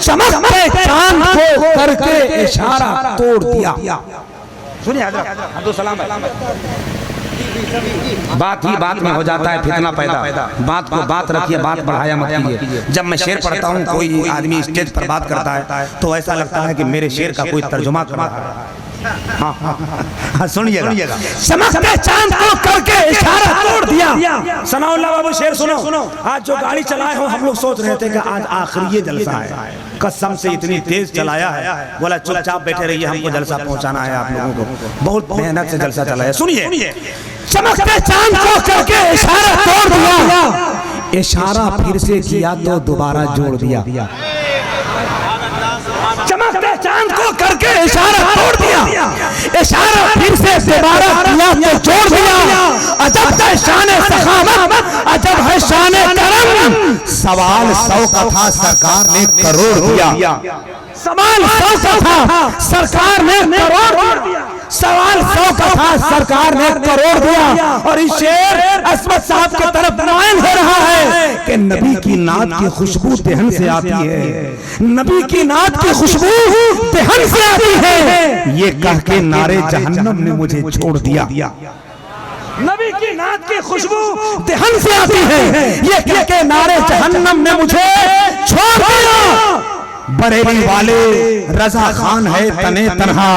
चमकते चांद को करके इशारा तोड़ दिया। सुनिए हज़रत अब्दुल सलाम बात ही बात में हो जाता है फितना पैदा। बात को बात रखिए, बात बढ़ाया मत कीजिए। जब मैं शेर पढ़ता हूँ, कोई आदमी स्टेज पर बात करता है तो ऐसा लगता है कि मेरे शेर का कोई तर्जुमा कर रहा है। हाँ सुनिएगा। चमकते चांद को करके इशारा तोड़ दिया। सनाउल्लाह बाबू शेर सुनो। आज जो गाड़ी चलाए हो, हम लोग सोच रहे थे कि आज आखिरी ये जलसा है, कसम से इतनी तेज चलाया है। बोला चुपचाप बैठे रहिए, हमको जलसा पहुंचाना है आप लोगों को, बहुत मेहनत से जलसा चलाया। सुनिए, चमकते चांद को करके इशारा तोड़ दिया। इशारा फिर से किया तो दोबारा जोड़ दिया। चमकते चांद को करके इशारा तोड़ दिया। इशारा फिर से दोबारा किया तो जोड़ दिया। अजब है शान सखावत, अजब है शान करम। सवाल 100 का था, सरकार ने करोड़ दिया। सवाल 100 का था, सरकार ने करोड़ दिया। सवाल 100 का था, सरकार ने करोड़ दिया। और इस शेर अस्मत साहब की तरफ नायल हो रहा है कि नबी की नात की खुशबू दहन से आती है। नबी की नात की खुशबू दहन से आती है। ये कह के नारे जहन्नम ने मुझे छोड़ दिया। नबी की नात की खुशबू दहन से आती है, ये कह के नारे जहन्नम ने मुझे छोड़ दिया। बरेली वाले रजा खान है तने तन्हा,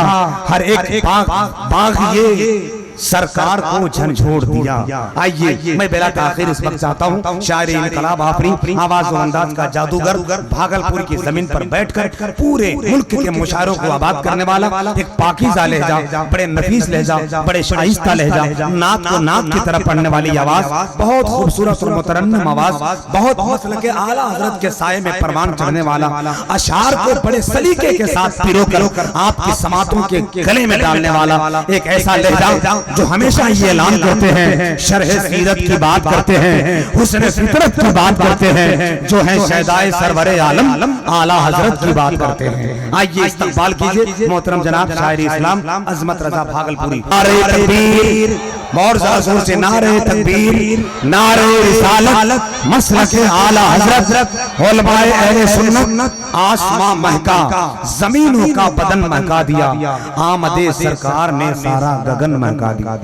हर एक बाग ये सरकार को झंझोड़ दिया। आइए मैं बेला ताखिर इस वक्त चाहता हूँ शायरी इनकलाब आफरी आवाज और अंदाज का जादूगर भागलपुर की जमीन पर बैठकर पूरे मुल्क के मुशायरों को आबाद करने वाला एक पाकीज़ा लहजा, बड़े नफीस लहजा, बड़े शाइस्ता लहजा, नात को नात की तरफ पढ़ने वाली आवाज, बहुत खूबसूरत और मुतरन्नम आवाज, बहुत मसल के आला हजरत के साये में परवान चढ़ने वाला, अशार को बड़े सलीके के साथ पिरोकर आपकी समातों के गले में डालने वाला एक ऐसा लहजा जो हमेशा ये ऐलान करते हैं, शरह सीरत की बात करते हैं, हुस्न फितरत की बात करते हैं, जो है शहदाए सरवरे आलम आला हजरत की बात करते हैं। आइए इस्तकबाल कीजिए मोहतरम जनाब शायरी इस्लाम अजमत रजा भागलपुरी। नारे तकबीर, और ज़रा जोर से नारे तकबीर, नारे रिसालत, मसलके आला हजरत, उलमाए अहले सुन्नत, आसमां महका, जमीनों का बदन महका दिया, आमदे सरकार ने सारा गगन महका दिया।